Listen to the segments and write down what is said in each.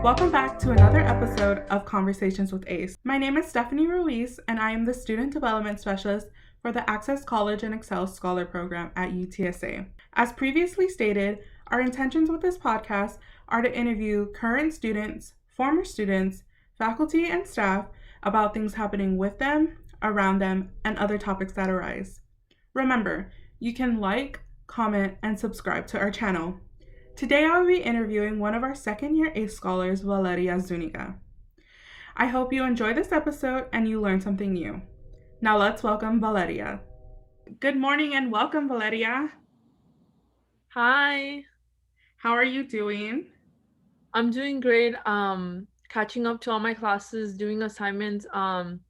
Welcome back to another episode of Conversations with ACE. My name is Stephanie Ruiz, and I am the Student Development Specialist for the Access College and Excel Scholar Program at UTSA. As previously stated, our intentions with this podcast are to interview current students, former students, faculty, and staff about things happening with them, around them, and other topics that arise. Remember, you can like, comment, and subscribe to our channel. Today I will be interviewing one of our second year ACE scholars, Valeria Zuniga. I hope you enjoy this episode and you learn something new. Now let's welcome Valeria. Good morning and welcome, Valeria. Hi, How are you doing? I'm doing great. Catching up to all my classes, doing assignments on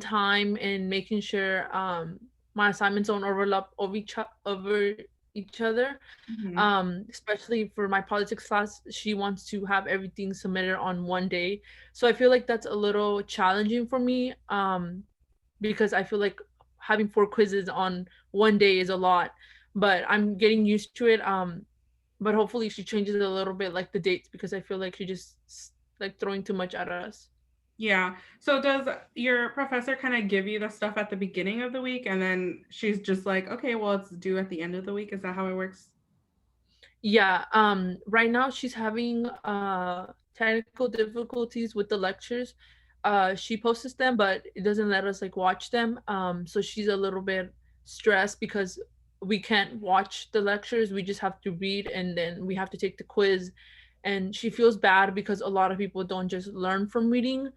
time, and making sure my assignments don't overlap over each other. Mm-hmm. Especially for my politics class, she wants to have everything submitted on one day, so I feel like that's a little challenging for me. Because I feel like having four quizzes on one day is a lot, but I'm getting used to it. But hopefully she changes it a little bit, like the dates, because I feel like she just like throwing too much at us. Yeah. So does your professor kind of give you the stuff at the beginning of the week and then she's just like, okay, well, it's due at the end of the week? Is that how it works? Yeah. Right now she's having technical difficulties with the lectures. She posts them, but it doesn't let us like watch them. So she's a little bit stressed because we can't watch the lectures. We just have to read, and then we have to take the quiz. And she feels bad because a lot of people don't just learn from reading.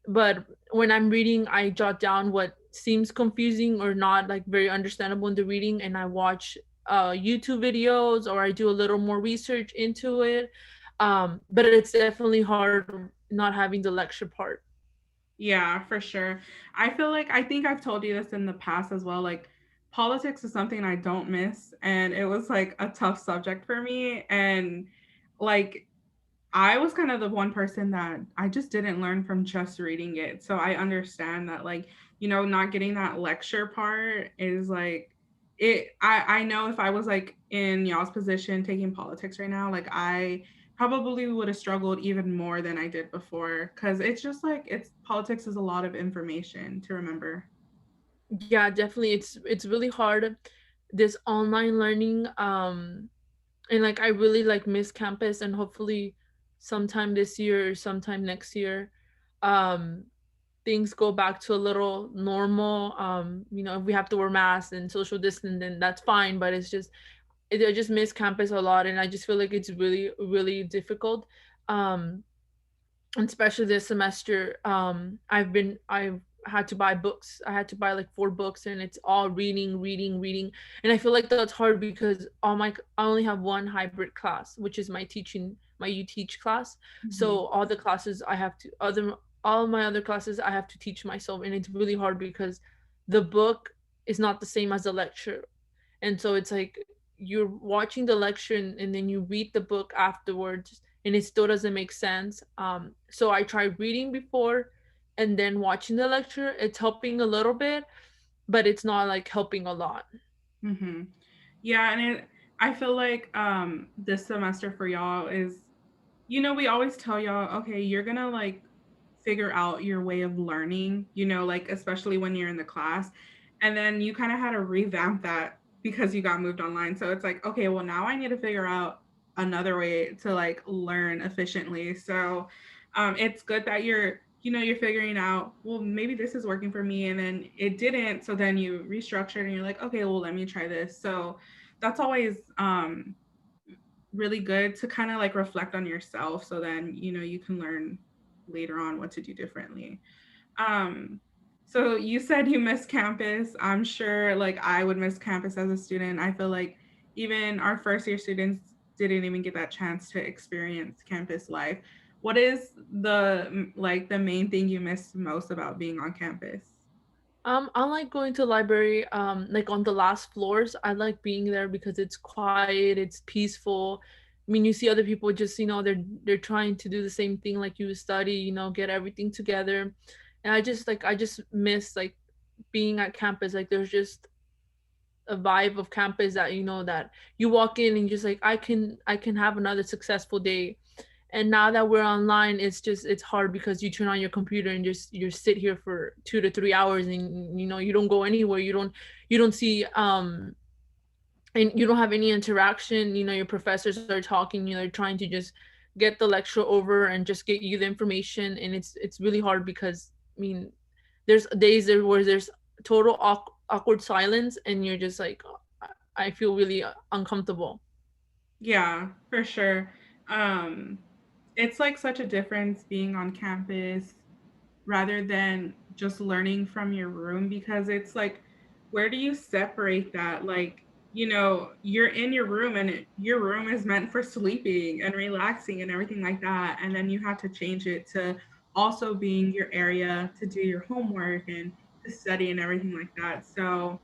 But when I'm reading, I jot down what seems confusing or not like very understandable in the reading, and I watch YouTube videos, or I do a little more research into it. But it's definitely hard not having the lecture part. Yeah, for sure. I feel like I think I've told you this in the past as well. Like, politics is something I don't miss, and it was like a tough subject for me. And like, I was kind of the one person that I just didn't learn from just reading it. So I understand that, like, not getting that lecture part is like, I know if I was like in y'all's position taking politics right now, like I probably would have struggled even more than I did before, because it's just like it's politics is a lot of information to remember. Yeah, definitely. It's really hard, this online learning. And like I really like miss campus, and hopefully sometime this year or sometime next year, um things go back to a little normal. If we have to wear masks and social distance, then that's fine, but I just miss campus a lot, and I just feel like it's really really difficult. um and especially this semester, I've had to buy books. I had to buy like four books, and it's all reading, and I feel like that's hard because I only have one hybrid class, which is my you teach class. Mhm. So all the classes I have to other all my other classes I have to teach myself, and it's really hard because the book is not the same as the lecture. And so it's like you're watching the lecture, and then you read the book afterwards, and it still doesn't make sense. So I tried reading before and then watching the lecture. It's helping a little bit, but it's not like helping a lot. Mhm. Yeah, and I feel like this semester for y'all is, we always tell y'all, okay, you're going to like figure out your way of learning, like especially when you're in the class. And then you kind of had to revamp that because you got moved online. So it's like, okay, well now I need to figure out another way to like learn efficiently. So it's good that you're figuring out, well, maybe this is working for me and then it didn't. So then you restructured and you're like, okay, well, let me try this. So that's always really good to kind of like reflect on yourself. So then, you can learn later on what to do differently. Um, so you said you miss campus. I'm sure like I would miss campus as a student. I feel like even our first year students didn't even get that chance to experience campus life. What is the main thing you miss most about being on campus? I like going to the library, like on the last floors. I like being there because it's quiet, it's peaceful. I mean, you see other people just, they're trying to do the same thing like you study, get everything together. And I just miss like being at campus. Like there's just a vibe of campus that that you walk in and just like I can have another successful day. And now that we're online, it's hard because you turn on your computer and just you sit here for 2 to 3 hours, and you don't go anywhere. You don't see and you don't have any interaction. Your professors are talking, they're trying to just get the lecture over and just get you the information, and it's really hard because there's days there where there's total awkward silence, and you're just like, I feel really uncomfortable. Yeah, for sure. Um, it's like such a difference being on campus rather than just learning from your room, because it's like, where do you separate that? Like, you're in your room, and your room is meant for sleeping and relaxing and everything like that. And then you have to change it to also being your area to do your homework and to study and everything like that. So,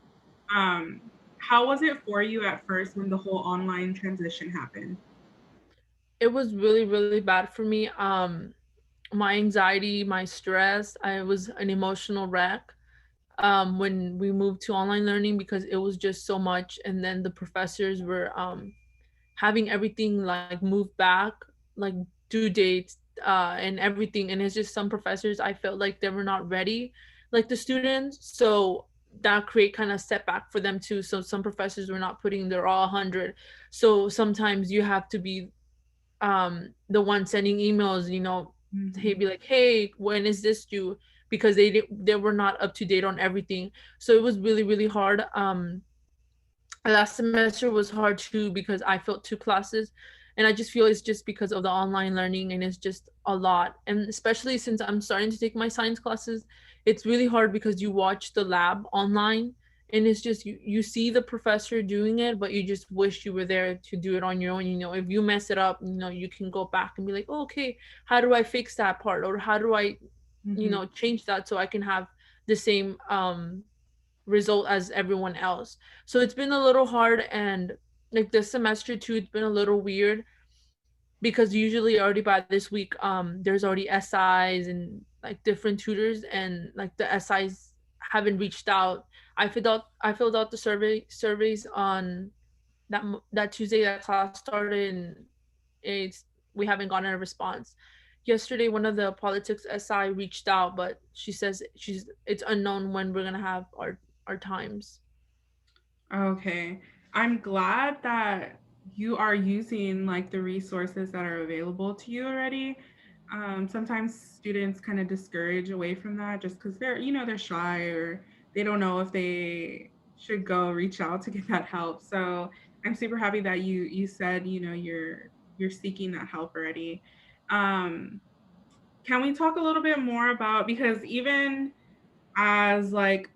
how was it for you at first when the whole online transition happened? It was really, really bad for me. My anxiety, my stress, I was an emotional wreck when we moved to online learning because it was just so much. And then the professors were having everything like moved back, like due dates and everything. And it's just some professors, I felt like they were not ready, like the students. So that create kind of setback for them too. So some professors were not putting their all 100. So sometimes you have to be the one sending emails, he'd Mhm. be like, hey, when is this due? Because they were not up to date on everything. So it was really, really hard. Last semester was hard too because I felt two classes, and I just feel it's just because of the online learning, and it's just a lot. And especially since I'm starting to take my science classes, it's really hard because you watch the lab online, and it's just you see the professor doing it, but you just wish you were there to do it on your own. If you mess it up, you can go back and be like, oh, okay, how do I fix that part, or how do I Mhm. change that so I can have the same result as everyone else. So it's been a little hard, and like this semester too, it's been a little weird because usually already by this week, there's already SIs and like different tutors, and like the SIs haven't reached out. I filled out the surveys on that Tuesday that class started, and it's we haven't gotten a response. Yesterday, one of the politics SI reached out, but she says it's unknown when we're gonna have our times. Okay. I'm glad that you are using like the resources that are available to you already. Sometimes students kind of discourage away from that just because they're shy, or they don't know if they should go reach out to get that help. So I'm super happy that you said, you're seeking that help already. Um, can we talk a little bit more about, because even as like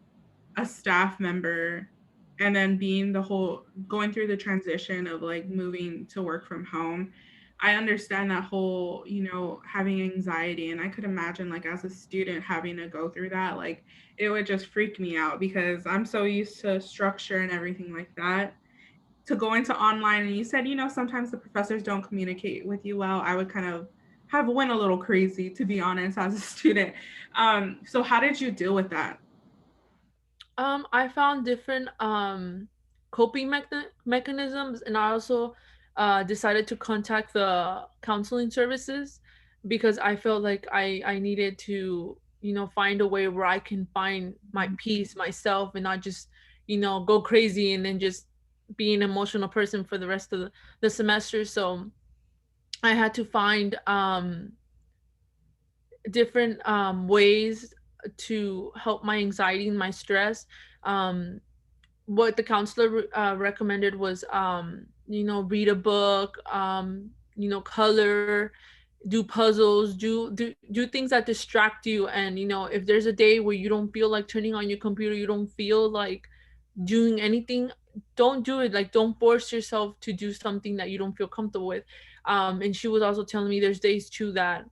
a staff member, and then being the whole going through the transition of like moving to work from home, I understand that whole, having anxiety. And I could imagine, like, as a student having to go through that, like, it would just freak me out because I'm so used to structure and everything like that. To go into online, and you said, sometimes the professors don't communicate with you well, I would kind of have went a little crazy, to be honest, as a student. So how did you deal with that? I found different coping mechanisms, and I also decided to contact the counseling services because I felt like I needed to find a way where I can find my peace myself and not just go crazy and then just be an emotional person for the rest of the semester. So I had to find different ways to help my anxiety and my stress. Um, what the counselor recommended was read a book, color, do puzzles, do things that distract you. And if there's a day where you don't feel like turning on your computer, you don't feel like doing anything, don't do it. Like, don't force yourself to do something that you don't feel comfortable with. And she was also telling me there's days too that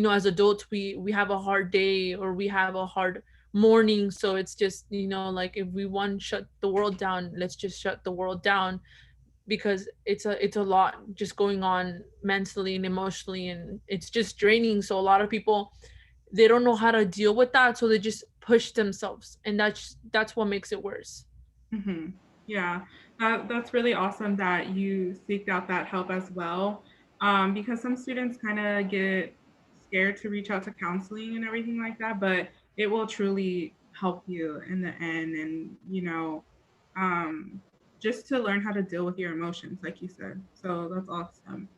as adults we have a hard day or we have a hard morning. So it's just like, if we want to shut the world down, let's just shut the world down, because it's a lot just going on mentally and emotionally, and it's just draining. So a lot of people, they don't know how to deal with that, so they just push themselves, and that's what makes it worse. Yeah, that's really awesome that you seeked out that help as well. because some students kind of get scared to reach out to counseling and everything like that, but it will truly help you in the end. And, um, just to learn how to deal with your emotions, like you said. So that's awesome.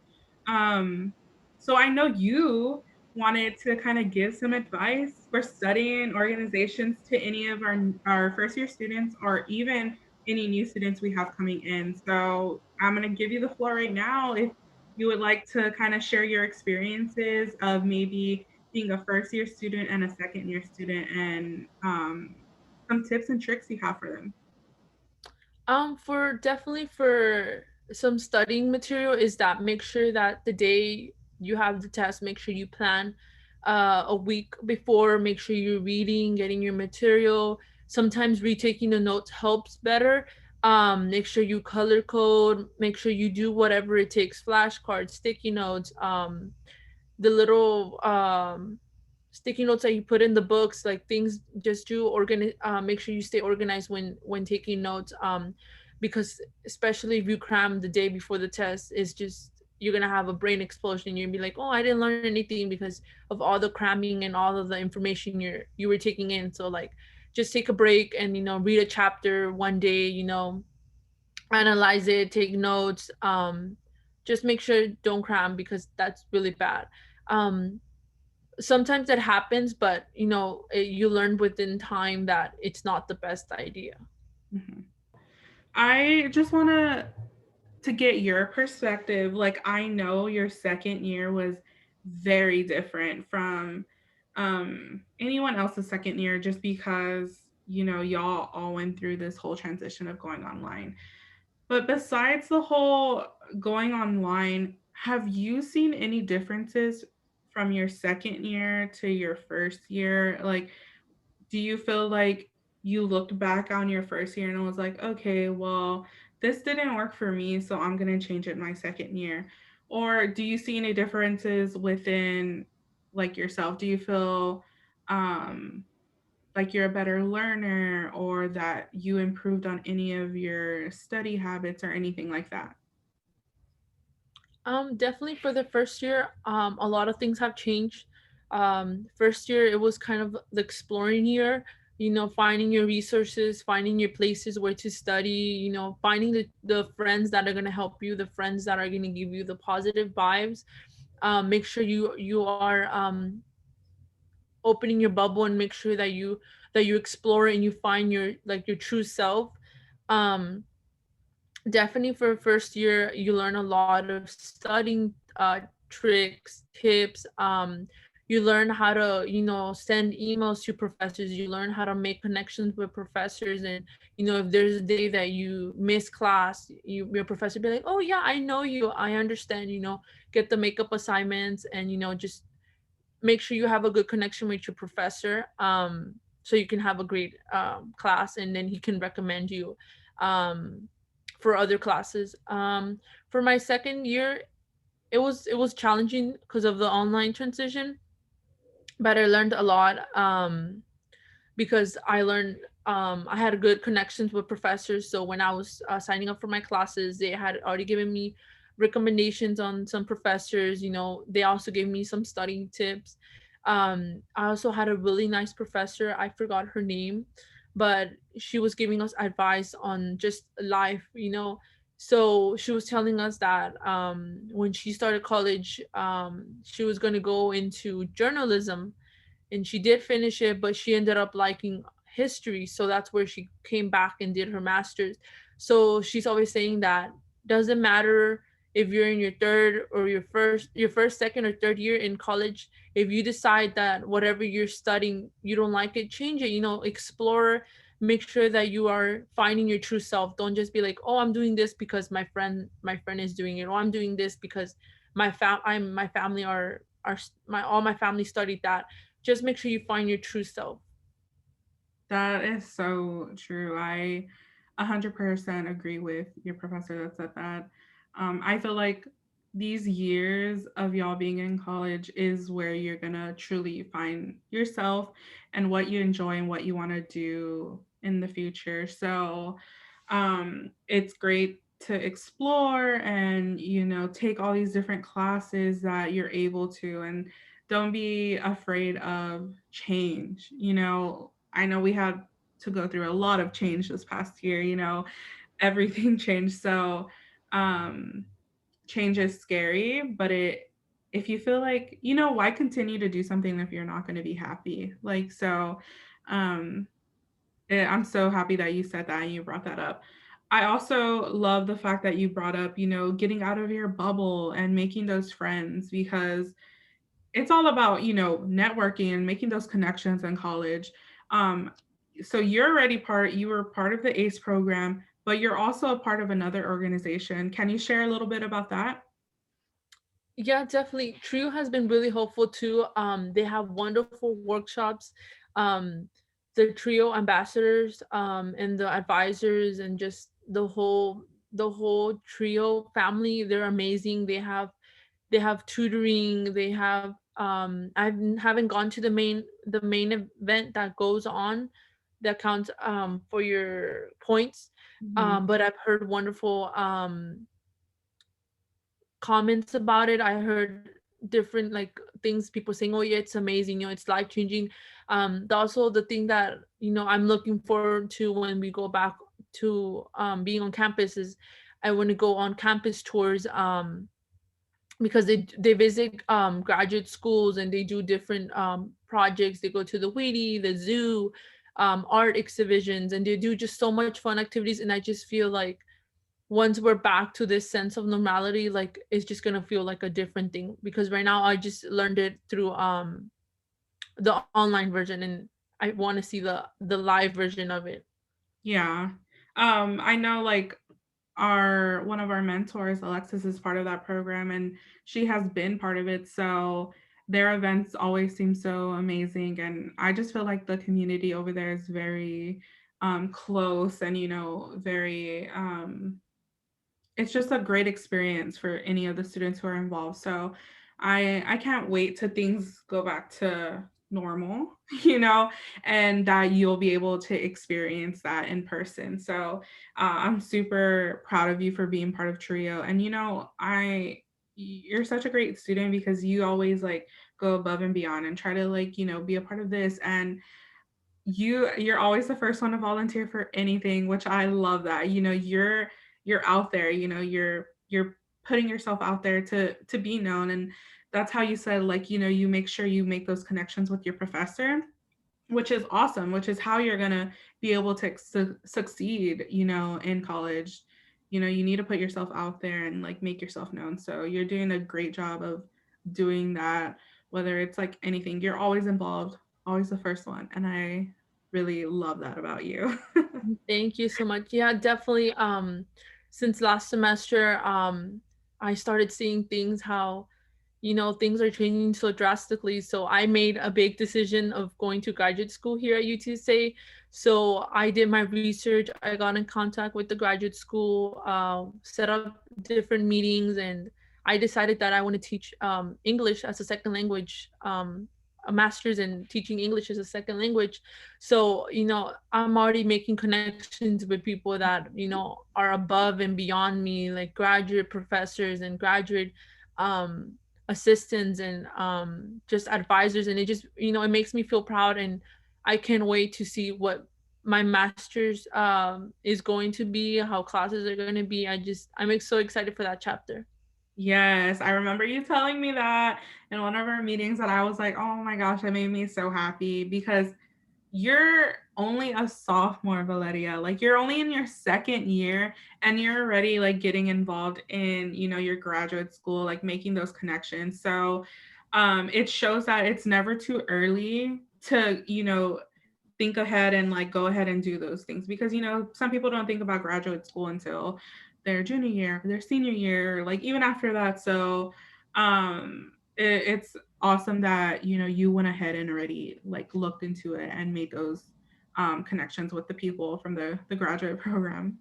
Um, so I know you wanted to kind of give some advice for studying organizations to any of our first year students or even any new students we have coming in. So I'm going to give you the floor right now if you would like to kind of share your experiences of maybe being a first year student and a second year student and some tips and tricks you have for them. For definitely for some studying material is that make sure that the day you have the test, make sure you plan a week before, make sure you're reading, getting your material. Sometimes retaking the notes helps better. Make sure you color code, make sure you do whatever it takes, flashcards, sticky notes, the little sticky notes that you put in the books, like things, just do make sure you stay organized when taking notes, because especially if you cram the day before the test, is just you're gonna have a brain explosion. You'll be like, oh, I didn't learn anything because of all the cramming and all of the information you were taking in. So like, just take a break and read a chapter one day, analyze it, take notes. Just make sure don't cram, because that's really bad. Sometimes it happens, but you learn within time that it's not the best idea. Mhm. I just want to get your perspective. Like, I know your second year was very different from anyone else's second year, just because y'all all went through this whole transition of going online. But besides the whole going online, have you seen any differences from your second year to your first year? Like, do you feel like you looked back on your first year and was like, okay, well, this didn't work for me, so I'm going to change it my second year? Or do you see any differences within like yourself? Do you feel um, like you're a better learner or that you improved on any of your study habits or anything like that? Definitely for the first year, a lot of things have changed. First year, it was kind of the exploring year, finding your resources, finding your places where to study, finding the friends that are going to help you, the friends that are going to give you the positive vibes. Make sure you are opening your bubble, and make sure that you explore and you find your true self. um Definitely for first year, you learn a lot of studying tricks, tips. You learn how to send emails to professors. You learn how to make connections with professors. And if there's a day that you miss class, your professor be like, oh yeah, I know you, I understand. Get the makeup assignments, and just make sure you have a good connection with your professor, so you can have a great class, and then he can recommend you um, for other classes. For my second year, it was challenging because of the online transition, but I learned a lot, because I had good connections with professors. So when I was signing up for my classes, they had already given me recommendations on some professors. They also gave me some studying tips. I also had a really nice professor. I forgot her name, but she was giving us advice on just life. So she was telling us that when she started college, she was going to go into journalism, and she did finish it, but she ended up liking history, so that's where she came back and did her master's. So she's always saying that doesn't matter if you're in your third or your first, second, or third year in college. If you decide that whatever you're studying you don't like it, change it. Explore. Make sure that you are finding your true self. Don't just be like, oh, I'm doing this because my friend is doing it, or I'm doing this because my family are my all my family studied that. Just make sure you find your true self. That is so true. I 100% agree with your professor that said that. I feel like these years of y'all being in college is where you're gonna truly find yourself and what you enjoy and what you want to do in the future. So it's great to explore and take all these different classes that you're able to, and don't be afraid of change. I know we had to go through a lot of change this past year. Everything changed. So um change is scary, but if you feel like, why continue to do something if you're not going to be happy? Like, so um I'm so happy that you said that and you brought that up. I also love the fact that you brought up, getting out of your bubble and making those friends, because it's all about, networking and making those connections in college. Um, so you were part of the ACE program, but you're also a part of another organization. Can you share a little bit about that? Yeah, definitely. Trio has been really helpful too. They have wonderful workshops. Um, the Trio ambassadors, and the advisors, and just the whole Trio family. They're amazing. They have tutoring. They have I haven't gone to the main event that goes on that counts for your points. Mhm. But I've heard wonderful comments about it. I heard different like things, people saying, "Oh yeah, it's amazing. It's life changing." Also the thing that I'm looking forward to when we go back to being on campus is I want to go on campus tours. Because they visit graduate schools and they do different projects. They go to the Wheatie, the zoo, art exhibitions, and they do just so much fun activities. And I just feel like once we're back to this sense of normality, like it's just gonna feel like a different thing, because right now I just learned it through the online version, and I want to see the live version of it. Yeah. I know, like, our one of our mentors, Alexis, is part of that program, and she has been part of it. So their events always seem so amazing, and I just feel like the community over there is very close, and very it's just a great experience for any of the students who are involved. So I can't wait till things go back to normal, and that you'll be able to experience that in person. So I'm super proud of you for being part of Trio. And I you're such a great student because you always like go above and beyond and try to like, be a part of this. And you're always the first one to volunteer for anything, which I love that. You're out there, you're putting yourself out there to be known. And that's how you said, like, you make sure you make those connections with your professor, which is awesome, which is how you're gonna be able to succeed, in college. You need to put yourself out there and like make yourself known. So you're doing a great job of doing that. Whether it's like anything, you're always involved, always the first one, and I really love that about you. Thank you so much. Yeah, definitely. Since last semester, I started seeing things how things are changing so drastically. So I made a big decision of going to graduate school here at UTSA. So I did my research. I got in contact with the graduate school, set up different meetings, and I decided that I want to teach English as a second language, a master's in teaching English as a second language. So I'm already making connections with people that are above and beyond me, like graduate professors and graduate um assistants and just advisors, and it just it makes me feel proud, and I can't wait to see what my master's is going to be, how classes are going to be. I'm so excited for that chapter. Yes, I remember you telling me that in one of our meetings, that I was like, oh my gosh, that made me so happy because you're only a sophomore, Valeria. Like, you're only in your second year and you're already like getting involved in, your graduate school, like making those connections. So it shows that it's never too early to, think ahead and like go ahead and do those things, because some people don't think about graduate school until their junior year, their senior year, like even after that. So it's awesome that you went ahead and already like looked into it and made those connections with the people from the graduate program.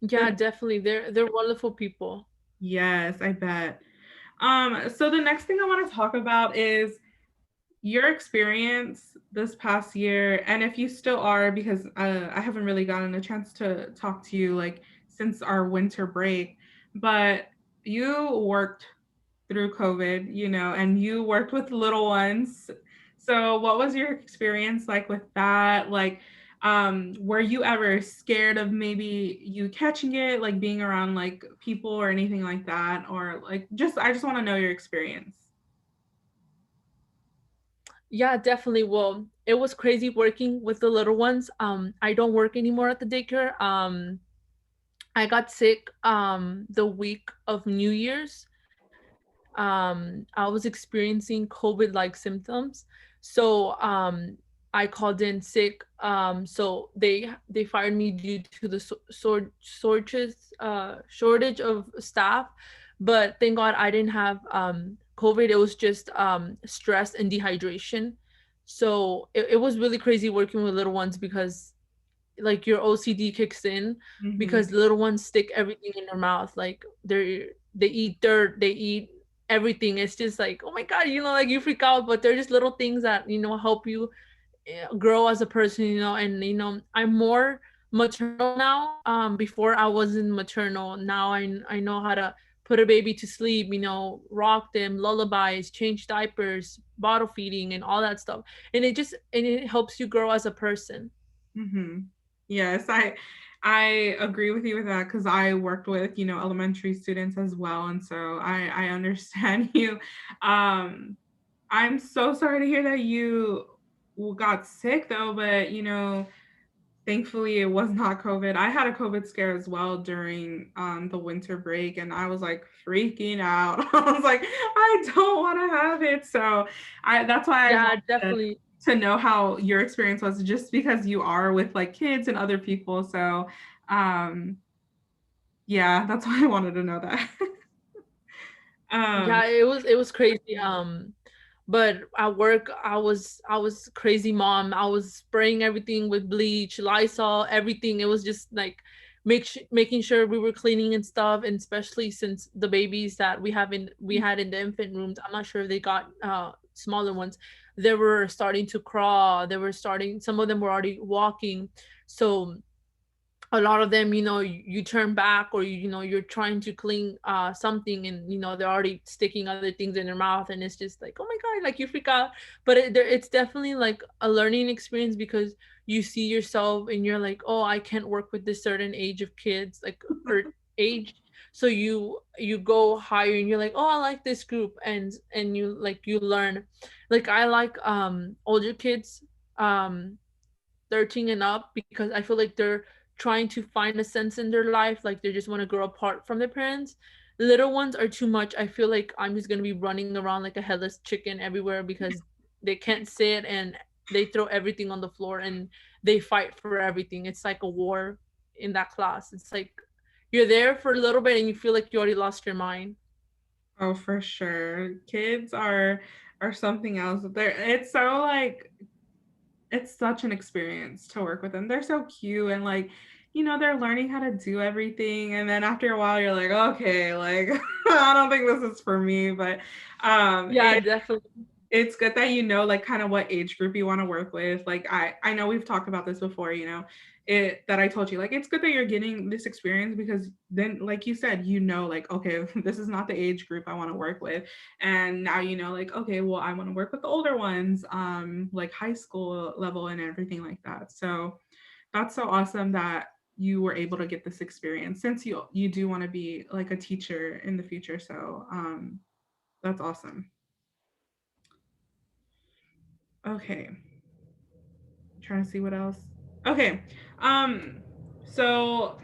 Yeah, The, definitely, they're wonderful people. yes, I bet. So the next thing I want to talk about is your experience this past year, and if you still are, because I haven't really gotten a chance to talk to you like since our winter break, but you worked through COVID, and you worked with little ones. So, what was your experience like with that? Like, were you ever scared of maybe you catching it, like being around like people or anything like that? Or like, I just want to know your experience. Yeah, definitely. Well, it was crazy working with the little ones. I don't work anymore at the daycare. I got sick the week of New Year's. I was experiencing COVID like symptoms. So I called in sick. So they fired me due to the shortage of staff. But thank God I didn't have COVID. It was just stress and dehydration. So it was really crazy working with little ones because like your OCD kicks in Mm-hmm. because little ones stick everything in their mouth. Like they eat dirt, they eat everything. It's just like, oh my god, like you freak out, but they're just little things that help you grow as a person, and I'm more maternal now. Before I wasn't maternal. Now I know how to put a baby to sleep, rock them, lullabies, change diapers, bottle feeding, and all that stuff. And it helps you grow as a person. Mm-hmm. Yes, I agree with you with that because I worked with elementary students as well, and so I understand you. Um, I'm so sorry to hear that you got sick though, but thankfully it was not COVID. I had a COVID scare as well during the winter break, and I was like freaking out. I was like, I don't want to have it. So I that's why I Yeah, wanted definitely. to know how your experience was, just because you are with like kids and other people. So um yeah, that's why I wanted to know that. um Yeah, it was crazy. But at work, I was crazy mom. I was spraying everything with bleach, Lysol, everything. It was just like making sure we were cleaning and stuff, and especially since the babies that we had in the infant rooms, I'm not sure if they got smaller ones. They were starting to crawl. They were starting. Some of them were already walking. So a lot of them, you turn back, or you're trying to clean something, and they're already sticking other things in their mouth, and it's just like, oh my god, like you freak out. But it's definitely like a learning experience because you see yourself and you're like, oh, I can't work with this certain age of kids, like, or age. So you go higher and you're like, oh, I like this group, and you learn. Like I like older kids, um 13 and up, because I feel like they're trying to find a sense in their life, like they just want to grow apart from their parents. Little ones are too much. I feel like I'm just going to be running around like a headless chicken everywhere because they can't sit, and they throw everything on the floor, and they fight for everything. It's like a war in that class. It's like you're there for a little bit and you feel like you already lost your mind. oh, for sure. Kids are something else. It's so like it's such an experience to work with them. They're so cute, and like, they're learning how to do everything. And then after a while, you're like, okay, like, I don't think this is for me. But um, Yeah, it, definitely. it's good that like kind of what age group you want to work with. Like I know we've talked about this before, it that I told you, like it's good that you're getting this experience, because then like you said, like, okay, this is not the age group I want to work with. And now like, okay, well, I want to work with the older ones, like high school level and everything like that. So that's so awesome that you were able to get this experience, since you do want to be like a teacher in the future. So that's awesome. Okay, trying to see what else. Okay. Um so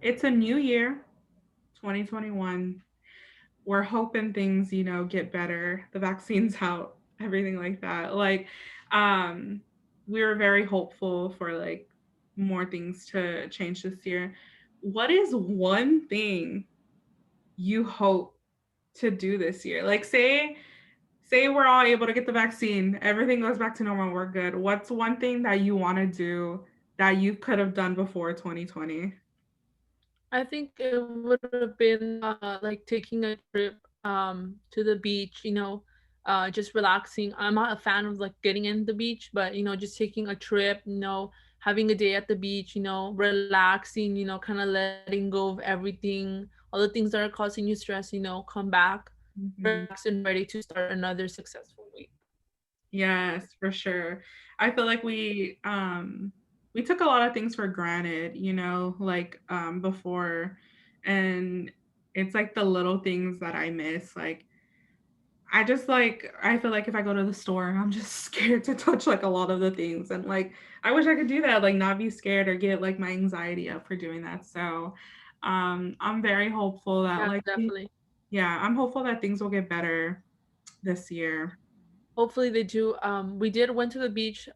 it's a new year, 2021. We're hoping things, get better. The vaccine's out, everything like that. Like um we were very hopeful for like more things to change this year. What is one thing you hope to do this year? Like say we're all able to get the vaccine, everything goes back to normal, we're good. What's one thing that you want to do that you could have done before 2020? I think it would have been like taking a trip to the beach, just relaxing. I'm not a fan of like getting in the beach, but just taking a trip, having a day at the beach, relaxing, kind of letting go of everything, all the things that are causing you stress, come back Mhm. relaxed and ready to start another successful week. Yes, for sure. I feel like we took a lot of things for granted, like before, and it's like the little things that I miss. Like I feel like if I go to the store, I'm just scared to touch like a lot of the things, and like I wish I could do that, like not be scared or get like my anxiety up for doing that. So I'm very hopeful that Yeah, like definitely. yeah, I'm hopeful that things will get better this year. Hopefully they do. We did went to the beach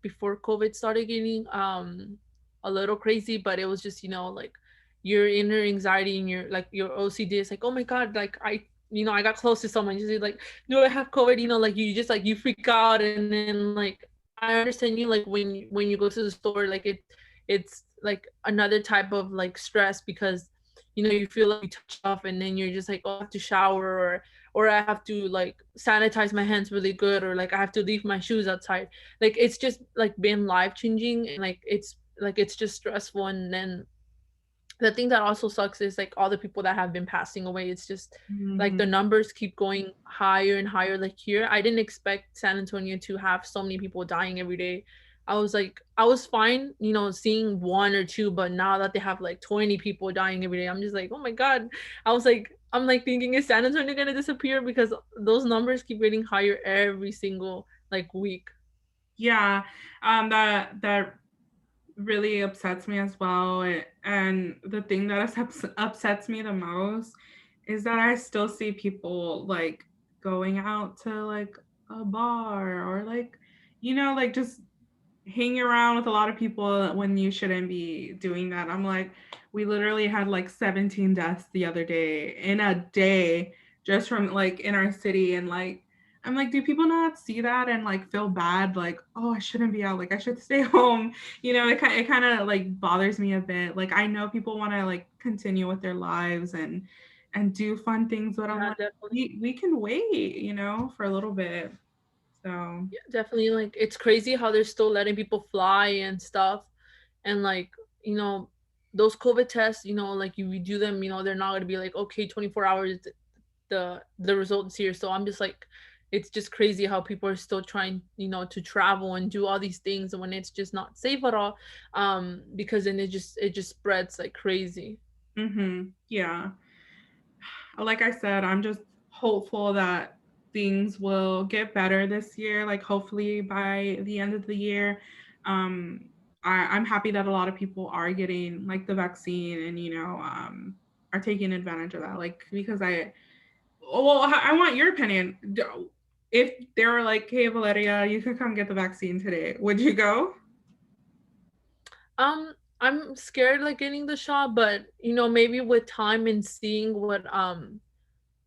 before COVID started getting a little crazy, but it was just like your inner anxiety and your OCD is like, oh my god, like I got close to someone, just like, do I have COVID? Like you just like you freak out, and then like I understand you, like when you go to the store, like it's like another type of like stress because you feel like you touch stuff and then you're just like, oh, I have to shower, or I have to like sanitize my hands really good, or like I have to leave my shoes outside. Like it's just like been life changing, and it's just stressful. And then the thing that also sucks is like all the people that have been passing away. It's just like Mhm. the numbers keep going higher and higher. Like here, I didn't expect San Antonio to have so many people dying every day. I was like, I was fine, seeing one or two, but now that they have like 20 people dying every day, I'm just like, oh my god. I'm like thinking, is San Antonio gonna disappear because those numbers keep getting higher every single like week. Yeah, that really upsets me as well. And the thing that upsets me the most is that I still see people like going out to like a bar or like, like just hanging around with a lot of people when you shouldn't be doing that. I'm like, we literally had like 17 deaths the other day in a day just from like in our city. And like, I'm like, do people not see that and like feel bad? Like, oh, I shouldn't be out. Like, I should stay home. It kind of like bothers me a bit. Like, I know people want to like continue with their lives and do fun things, but I'm Yeah, like, definitely. we can wait, for a little bit. So, Yeah, definitely. Like it's crazy how they're still letting people fly and stuff, and like you know those COVID tests. Like you do them. They're not gonna be like, okay, 24 hours. The results here. So I'm just like, it's just crazy how people are still trying to travel and do all these things when it's just not safe at all. Because then it just spreads like crazy. yeah. Like I said, I'm just hopeful that things will get better this year. Like hopefully by the end of the year, um, I'm happy that a lot of people are getting like the vaccine and are taking advantage of that. Like because I want your opinion. If they were like, "Hey, Valeria, you could come get the vaccine today," would you go? I'm scared like getting the shot, but maybe with time and seeing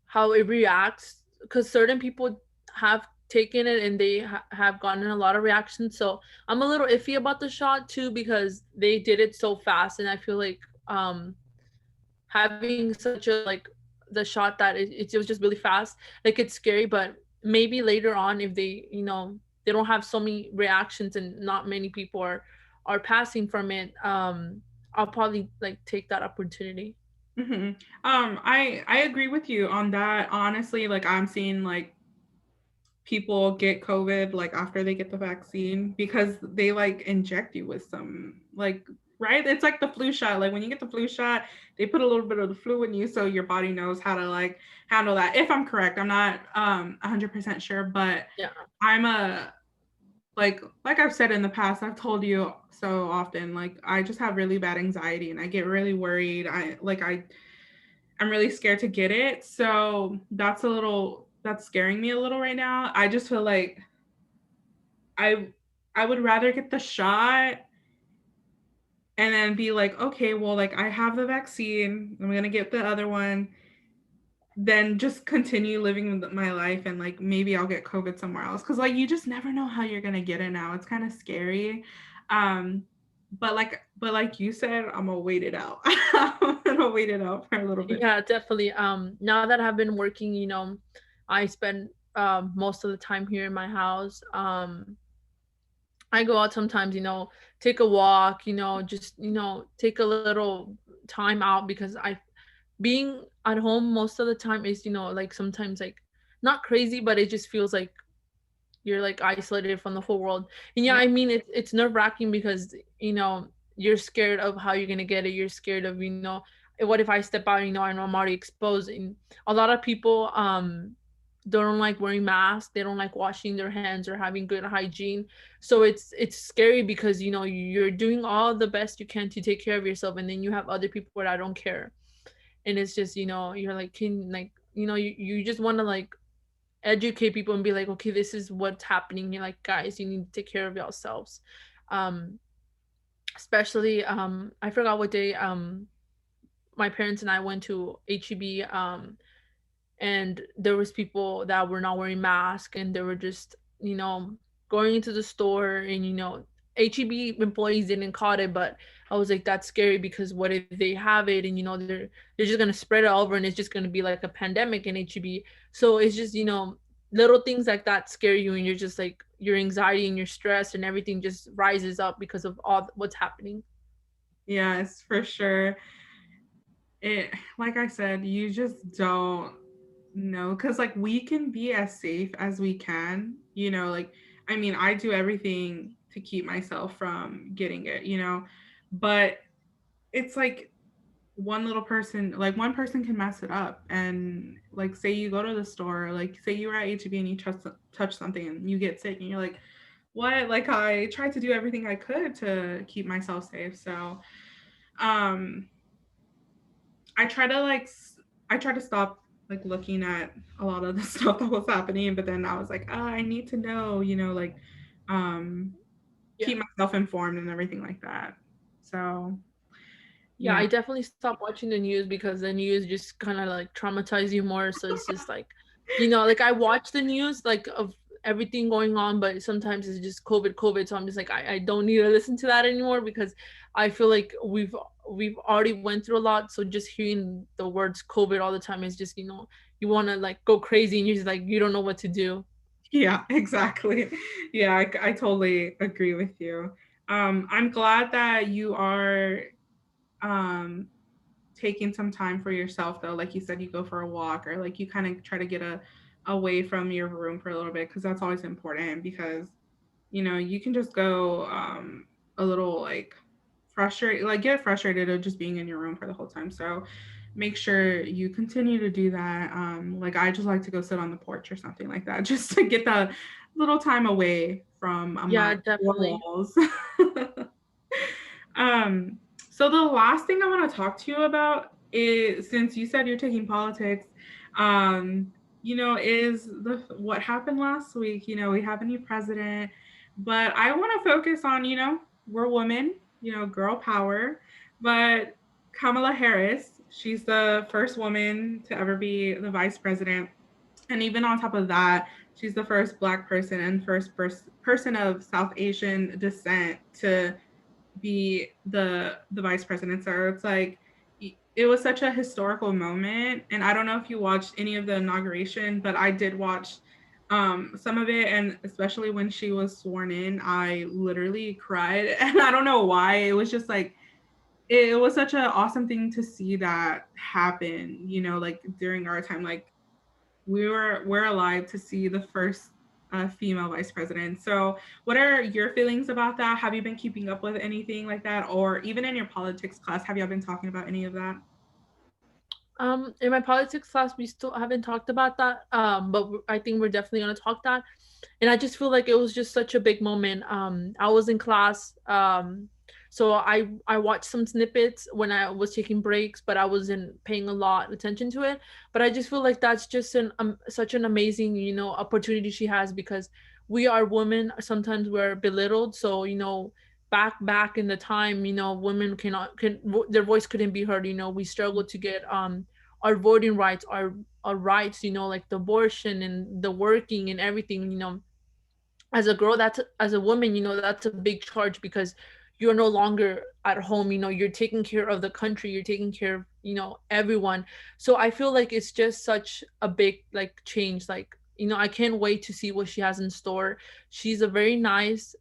how it reacts, because certain people have taken it and they have gotten a lot of reactions. So I'm a little iffy about the shot too, because they did it so fast, and I feel like having such a like the shot that it was just really fast, like it's scary. But maybe later on, if they don't have so many reactions and not many people are passing from it, I'll probably like take that opportunity. hmm I agree with you on that. Honestly, like I'm seeing like people get COVID like after they get the vaccine because they like inject you with some like right. It's like the flu shot. Like when you get the flu shot, they put a little bit of the flu in you so your body knows how to like handle that. If I'm correct, I'm not 100% sure, but Yeah. I'm a like I've said in the past, I've told you so often, like I just have really bad anxiety and I get really worried. I'm really scared to get it. So that's scaring me a little right now. I just feel like I I would rather get the shot and then be like, okay, well, like I have the vaccine, I'm gonna get the other one, then just continue living my life and like maybe I'll get COVID somewhere else. Cause like you just never know how you're gonna get it now. It's kind of scary. Um, but like you said, I'm gonna wait it out. I'm gonna wait it out for a little bit. Yeah, definitely. Now that I've been working, I spend most of the time here in my house. I go out sometimes, take a walk, just, take a little time out because I being at home most of the time is, like sometimes like not crazy, but it just feels like you're like isolated from the whole world. And yeah, Yeah. I mean it's nerve-wracking because, you're scared of how you're gonna get it. You're scared of, what if I step out, I know I'm already exposed. And a lot of people don't like wearing masks, they don't like washing their hands or having good hygiene. So it's scary because you're doing all the best you can to take care of yourself, and then you have other people that don't care. And it's just, you're like, can like, you just want to like educate people and be like, okay, this is what's happening. You're like, guys, you need to take care of yourselves. um Especially, I forgot what day, my parents and I went to HEB, and there was people that were not wearing masks, and they were just, going into the store, and HEB employees didn't caught it, but I was like, that's scary because what if they have it, and they're just gonna spread it over, and it's just gonna be like a pandemic in HEB. So it's just, little things like that scare you, and you're just like, your anxiety and your stress and everything just rises up because of all what's happening. Yes, for sure. It, like I said, you just don't know, because like we can be as safe as we can, like, I mean, I do everything to keep myself from getting it, but it's like one person can mess it up. And like, say you go to the store, like say you were at HEB and you touch something and you get sick and you're like, what? Like, I tried to do everything I could to keep myself safe. So um I try to like I try to stop like looking at a lot of the stuff that was happening, but then I was like, I need to know, like, um Yeah. keep myself informed and everything like that. So Yeah, yeah. I definitely stopped watching the news because the news just kind of like traumatize you more. So it's just like, like I watch the news like of everything going on, but sometimes it's just COVID, COVID. So I'm just like, I don't need to listen to that anymore because I feel like we've already went through a lot. So just hearing the words COVID all the time is just, you want to like go crazy, and you're just like, you don't know what to do. Yeah, exactly. Yeah, I totally agree with you. I'm glad that you are um taking some time for yourself, though. Like you said, you go for a walk, or like you kind of try to get away from your room for a little bit, because that's always important. Because you can just go a little like frustrated, like get frustrated of just being in your room for the whole time. So make sure you continue to do that. Like, I just like to go sit on the porch or something like that, just to get that little time away from Yeah, my four definitely. walls. um, so the last thing I want to talk to you about is, since you said you're taking politics, um, is the what happened last week. We have a new president, but I want to focus on, we're women, girl power. But Kamala Harris, she's the first woman to ever be the vice president. And even on top of that, she's the first Black person and first person of South Asian descent to be the vice president. So it's like, it was such a historical moment. And I don't know if you watched any of the inauguration, but I did watch some of it. And especially when she was sworn in, I literally cried. And I don't know why. It was just like, it was such an awesome thing to see that happen, like during our time. Like, we're alive to see the first female vice president. So what are your feelings about that? Have you been keeping up with anything like that? Or even in your politics class, have y'all been talking about any of that? In my politics class, we still haven't talked about that. But I think we're definitely gonna talk that. And I just feel like it was just such a big moment. I was in class, so I watched some snippets when I was taking breaks, but I wasn't paying a lot attention to it. But I just feel like that's just an such an amazing, opportunity she has because we are women. Sometimes we're belittled, so back in the time, women can their voice couldn't be heard. We struggled to get our voting rights, our rights, like the abortion and the working and everything. As a girl, that's as a woman, that's a big charge because you're no longer at home. You're taking care of the country, you're taking care of everyone. So I feel like it's just such a big like change, like I can't wait to see what she has in store. She's a very nice,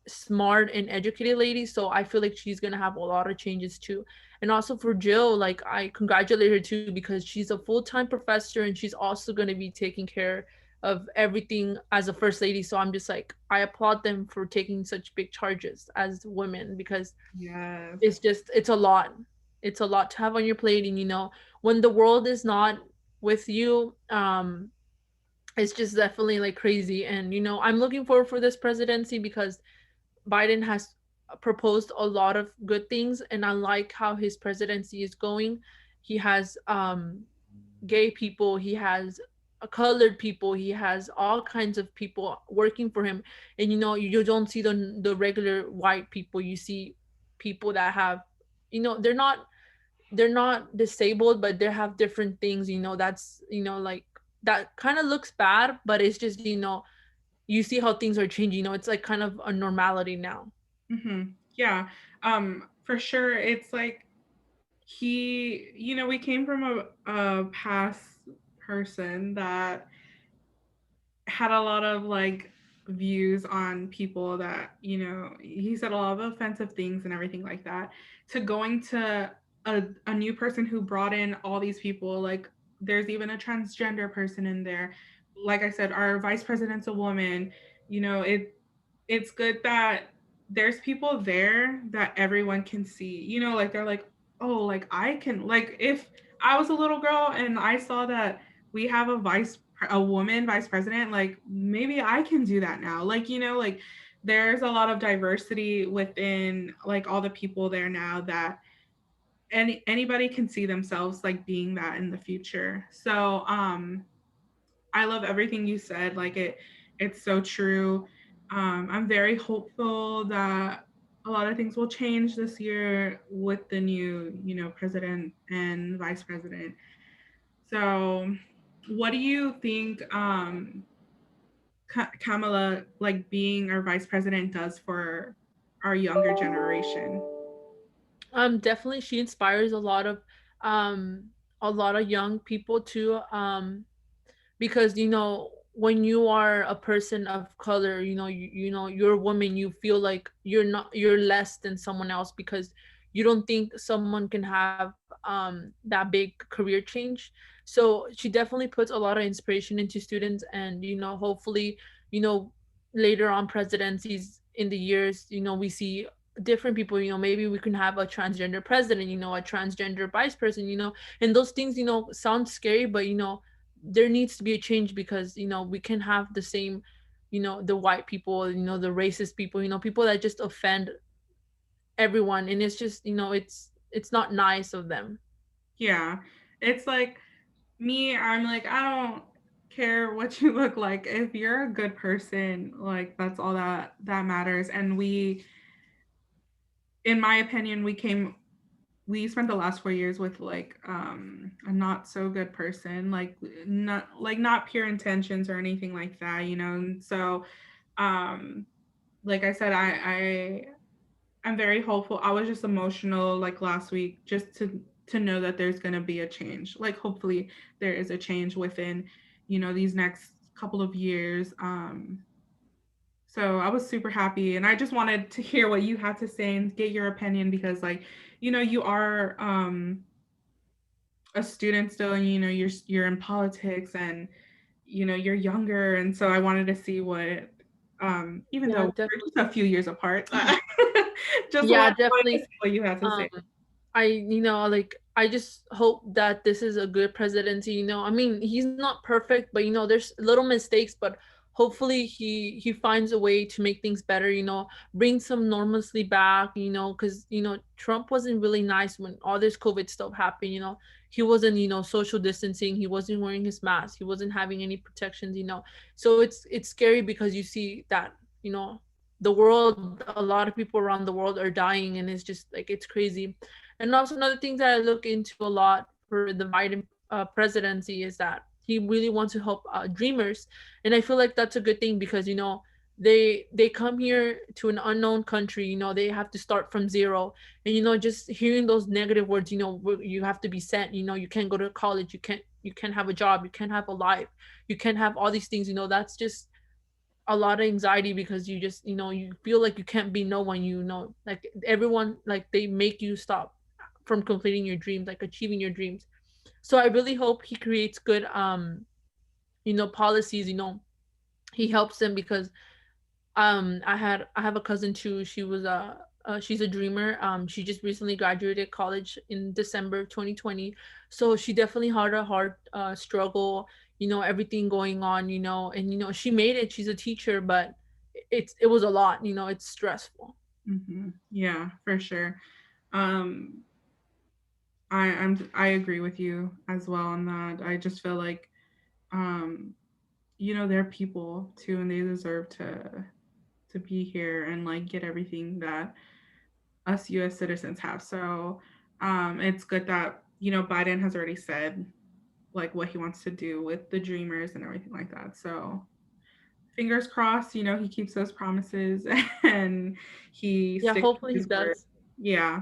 smart and educated lady, so I feel like she's gonna have a lot of changes too. And also for Jill, like, I congratulate her too, because she's a full-time professor and she's also gonna be taking care of everything as a first lady. So I'm just like, I applaud them for taking such big charges as women, because Yes. it's a lot. It's a lot to have on your plate. And when the world is not with you, it's just definitely like crazy. And I'm looking forward for this presidency, because Biden has proposed a lot of good things, and I like how his presidency is going. He has gay people, he has colored people, he has all kinds of people working for him. And you don't see the regular white people. You see people that have, they're not disabled, but they have different things. That's, like, that kind of looks bad, but it's just, you see how things are changing. It's like kind of a normality now. Yeah. For sure. It's like we came from a past person that had a lot of like views on people that, he said a lot of offensive things and everything like that, to going to a new person who brought in all these people. Like, there's even a transgender person in there. Like I said, our vice president's a woman. It's good that there's people there that everyone can see. Like, they're like, oh, like, I can, like, if I was a little girl and I saw that we have a woman vice president, like, maybe I can do that now. Like, like, there's a lot of diversity within like all the people there now, that anybody can see themselves like being that in the future. So I love everything you said. Like, it's so true. I'm very hopeful that a lot of things will change this year with the new, president and vice president. So, what do you think, Kamala, like, being our vice president, does for our younger generation? Definitely she inspires um a lot of young people too. Because when you are a person of color, you're a woman, you feel like you're less than someone else, because you don't think someone can have that big career change. So she definitely puts a lot of inspiration into students. And hopefully, you know later on presidencies in the years, we see different people. Maybe we can have a transgender president, a transgender vice president. And those things, sound scary, but there needs to be a change, because we can have the same, the white people, the racist people, people that just offend everyone. And it's just, it's not nice of them. Yeah. It's like, me, I'm like, I don't care what you look like. If you're a good person, like, that's all that matters. And in my opinion, we spent the last 4 years with like a not so good person, like not pure intentions or anything like that, And so, um like I said, I'm very hopeful. I was just emotional like last week, just to know that there's going to be a change. Like, hopefully there is a change within, these next couple of years. So I was super happy, and I just wanted to hear what you had to say and get your opinion, because, like, you are a student still, and you're in politics, and you're younger, and so I wanted to see what, even though Yeah, we're definitely. just a few years apart, just Yeah, wanted to definitely. see what you had to um say. like, I just hope that this is a good presidency. I mean, he's not perfect, but there's little mistakes, but hopefully he finds a way to make things better. Bring some normalcy back. Because Trump wasn't really nice when all this COVID stuff happened. He wasn't social distancing. He wasn't wearing his mask. He wasn't having any protections. So it's scary, because you see that you know the world, a lot of people around the world are dying, and it's just like, it's crazy. And also another thing that I look into a lot for the Biden presidency is that he really wants to help dreamers. And I feel like that's a good thing, because they come here to an unknown country, they have to start from zero. And just hearing those negative words, you have to be sent, you can't go to college, you can't have a job, you can't have a life, you can't have all these things, that's just a lot of anxiety, because you just you feel like you can't be no one, like everyone, like they make you stop from completing your dreams, like achieving your dreams. So I really hope he creates good policies, he helps them, because I have a cousin too. She was she's a dreamer. She just recently graduated college in December of 2020. So she definitely had a hard struggle, everything going on, and she made it. She's a teacher, but it was a lot, it's stressful. Yeah, for sure. Um, I agree with you as well on that. I just feel like, um, they're people too, and they deserve to be here and like get everything that us U.S. citizens have. So, it's good that Biden has already said like what he wants to do with the Dreamers and everything like that. So, fingers crossed, he keeps those promises and he Yeah, sticks to hopefully he his word. does. Yeah.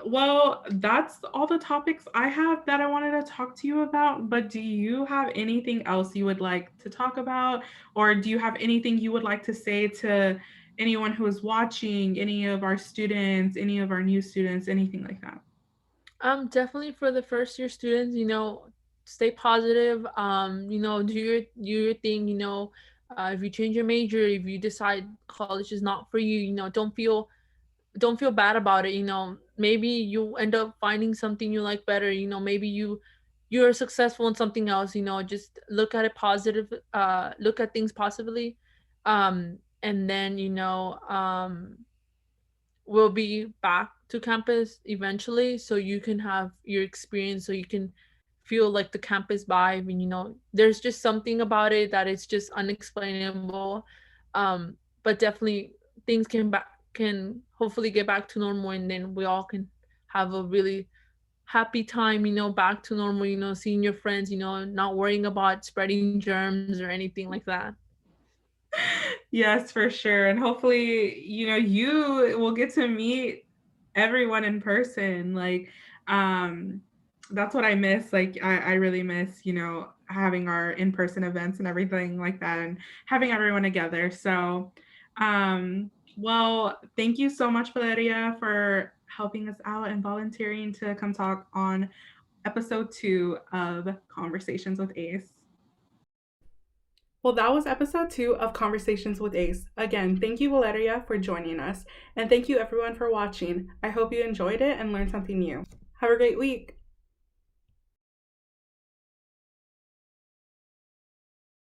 Well, that's all the topics I have that I wanted to talk to you about. But do you have anything else you would like to talk about? Or do you have anything you would like to say to anyone who is watching, any of our students, any of our new students, anything like that? Definitely for the first year students, stay positive. Do your thing. If you change your major, if you decide college is not for you, don't feel bad about it. Maybe you end up finding something you like better. Maybe you're successful in something else. Just look at it positive. Look at things positively, and then we'll be back to campus eventually, so you can have your experience, so you can feel like the campus vibe. And there's just something about it that is just unexplainable. But definitely things can hopefully get back to normal, and then we all can have a really happy time, back to normal, seeing your friends, not worrying about spreading germs or anything like that. Yes, for sure. And hopefully, you will get to meet everyone in person. Like, um, that's what I miss. Like, I really miss, having our in person events and everything like that and having everyone together. So, well, thank you so much, Valeria, for helping us out and volunteering to come talk on episode 2 of Conversations with Ace. Well, that was episode 2 of Conversations with Ace. Again, thank you, Valeria, for joining us. And thank you, everyone, for watching. I hope you enjoyed it and learned something new. Have a great week.